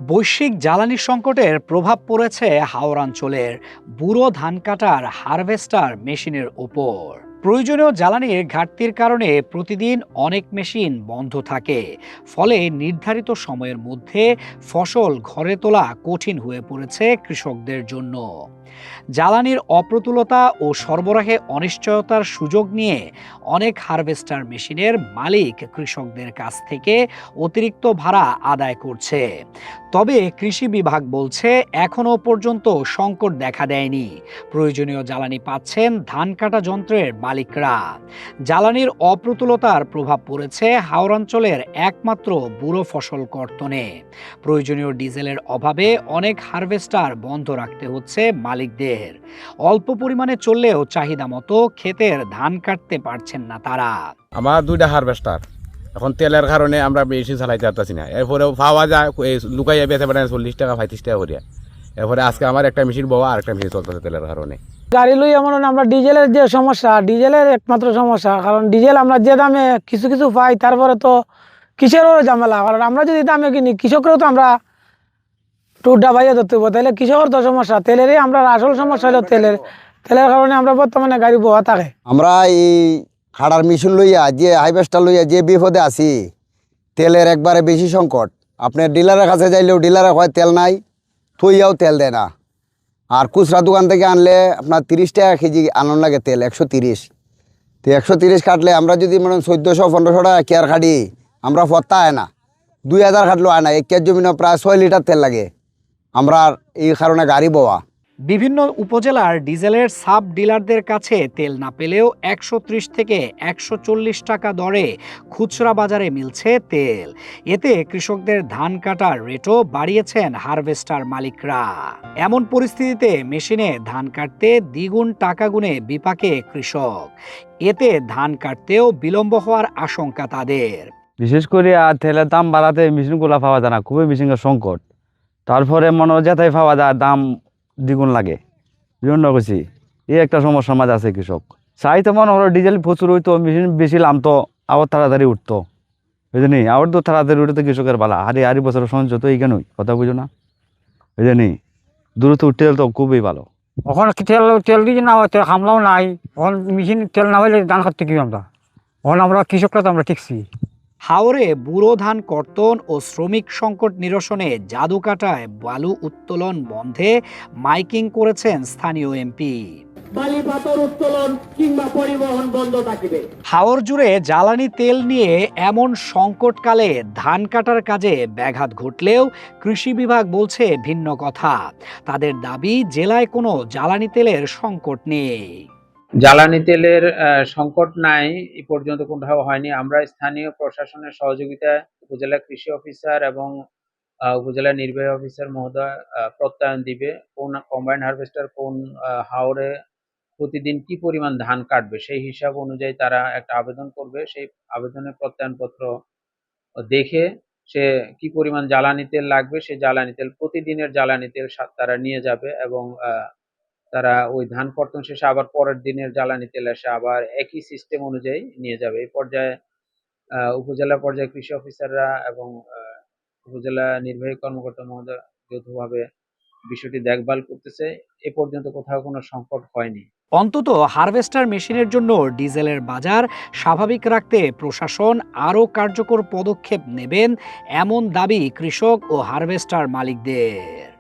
বৈশ্বিক জ্বালানি সংকটের প্রভাব পড়েছে হাওড়াঞ্চলের বুড়ো ধান কাটার হারভেস্টার মেশিনের ওপর। প্রয়োজনীয় জ্বালানির ঘাটতির কারণে প্রতিদিন অনেক মেশিন বন্ধ থাকে, ফলে নির্ধারিত সময়ের মধ্যে ফসল ঘরে তোলা কঠিন হয়ে পড়েছে কৃষকদের জন্য। জ্বালানির অপ্রতুলতা ও সরবরাহে অনিশ্চয়তার সুযোগ নিয়ে অনেক হারভেস্টার মেশিনের মালিক কৃষকদের কাছ থেকে অতিরিক্ত ভাড়া আদায় করছে। তবে কৃষি বিভাগ বলছে এখনও পর্যন্ত সংকট দেখা দেয়নি, প্রয়োজনীয় জ্বালানি পাচ্ছেন ধান কাটা যন্ত্রের মালিকরা। জ্বালানির অপ্রতুলতার প্রভাব পড়েছে হাওড়াঞ্চলের একমাত্র বুড়ো ফসল কর্তনে। প্রয়োজনীয় ডিজেলের অভাবে অনেক হারভেস্টার বন্ধ রাখতে হচ্ছে মালিকদের। অল্প পরিমাণে চললেও চাহিদা মতো ক্ষেতের ধান কাটতে পারছেন না তারা। আমার দুইটা হারভেস্টার, এখন তেলের কারণে আমরা বেশি চালাইতে পারতেছি না। এরপরে পাওয়া যায় লুকাইয়া বেঁচে বেড়ায় 40 টাকা 35 টাকা করিয়া। এরপরে আজকে আমার একটা মেশিন বাবা আর একটা মেশিন চলতেছে তেলের কারণে। গাড়ি লই এমন আমরা ডিজেলের যে সমস্যা, ডিজেলের একমাত্র সমস্যা। কারণ ডিজেল আমরা যে দামে কিছু কিছু পাই, তারপরে তো কিসেরও ঝামেলা। কারণ আমরা যদি দামে কিনি, কৃষকরাও তো আমরা টুডা বাইয়ে ধরতে হবো, তাহলে কৃষকের তো সমস্যা। তেলেরই আমরা আসল সমস্যা হলো তেলের কারণে আমরা বর্তমানে গাড়ি বহা থাকে। আমরা এই খাড়ার মেশিন লইয়া যে হাইভেস্টার লইয়া যে বিপদে আছি, তেলের একবারে বেশি সংকট। আপনার ডিলারের কাছে যাইলেও ডিলারে হয় তেল নাই, থইয়াও তেল দেয় না। আর খুচরা দোকান থেকে আনলে আপনার 30 টাকা কেজি আনন লাগে তেল, 130। তো 130 কাটলে আমরা যদি মানে 1400-1500 টাকা কেয়ার খাটি, আমরা ফত্তা আয় না। 2000 খাটলেও আয় না। 1 কেয়ার জমিনে প্রায় 6 লিটার তেল লাগে। আমরা এই কারণে গাড়ি বওয়া। বিভিন্ন উপজেলার ডিজেলের সাব ডিলারদের কাছে তেল না পেলেও 130 থেকে 140 টাকা দরে খুচরা বাজারে মিলছে তেল। এতে কৃষকদের ধান কাটার রেটও বাড়িয়েছেন হারভেস্টার মালিকরা। এমন পরিস্থিতিতে মেশিনে ধান কাটতে দ্বিগুণ টাকা গুনে বিপাকে কৃষক। এতে ধান কাটতেও বিলম্ব হওয়ার আশঙ্কা তাদের। বিশেষ করে তেলের দাম বাড়াতে মেশিনগুলো পাওয়া যায় না, খুবই মেশিনের সংকট। তারপরে মনে যেটাই পাওয়া যায় দাম দ্বিগুণ লাগে। বিভিন্ন কিছু এই একটা সমস্যার মাঝে আছে কৃষক। চাইতে মনে হলো ডিজেল প্রচুর হইতো, মেশিন বেশি নামতো, আবার তাড়াতাড়ি উঠতো, বুঝলি। আবার তো তাড়াতাড়ি উঠতে কৃষকের বালা হারি বছরের সঞ্চয় তো এইখানেই কথা বুঝো না, বুঝলি। দ্রুত উঠতে তো খুবই ভালো। এখন তেল দিয়ে না হয়, হামলাও নাই। এখন মেশিন তেল না হলে ধান কাটতে কি আমরা, এখন আমরা কৃষকরা তো আমরা ঠিকছি। হাওরে বুড়ো ধান কর্তন ও শ্রমিক সংকট নিরসনে জাদুকাটায় বালু উত্তোলন বন্ধে মাইকিং করেছেন স্থানীয় এমপি। হাওর জুড়ে জ্বালানি তেল নিয়ে এমন সংকটকালে ধান কাটার কাজে ব্যাঘাত ঘটলেও কৃষি বিভাগ বলছে ভিন্ন কথা। তাদের দাবি জেলায় কোনো জ্বালানি তেলের সংকট নেই। জ্বালানি তেলের সংকট নাই, এ পর্যন্ত কোথাও হয়নি। আমরা স্থানীয় প্রশাসনের সহযোগিতায় উপজেলা কৃষি অফিসার এবং উপজেলা নির্বাহী অফিসার মহোদয় প্রত্যয়ন দিবে কোন কম্বাইন্ড হারভেস্টার কোন হাওরে প্রতিদিন কি পরিমাণ ধান কাটবে, সেই হিসাব অনুযায়ী তারা একটা আবেদন করবে। সেই আবেদনের প্রত্যয়নপত্র দেখে সে কি পরিমাণ জ্বালানি তেল লাগবে, সেই জ্বালানি তেল প্রতিদিনের জ্বালানি তেল তারা নিয়ে যাবে এবং তারা ওই ধান কর্তন শেষে আবার পরের দিনের জ্বালানি তেল এসে আবার একই সিস্টেম অনুযায়ী নিয়ে যাবে। এই পর্যায়ে উপজেলা পর্যায়ে কৃষি অফিসাররা এবং উপজেলা নির্বাহী কর্মকর্তা মহোদয় যৌথভাবে বিষয়টি দেখভাল করতেছে। এ পর্যন্ত কোথাও কোনো সংকট হয়নি। অন্তত হারভেস্টার মেশিনের জন্য ডিজেলের বাজার স্বাভাবিক রাখতে প্রশাসন আরও কার্যকর পদক্ষেপ নেবেন, এমন দাবি কৃষক ও হারভেস্টার মালিকদের।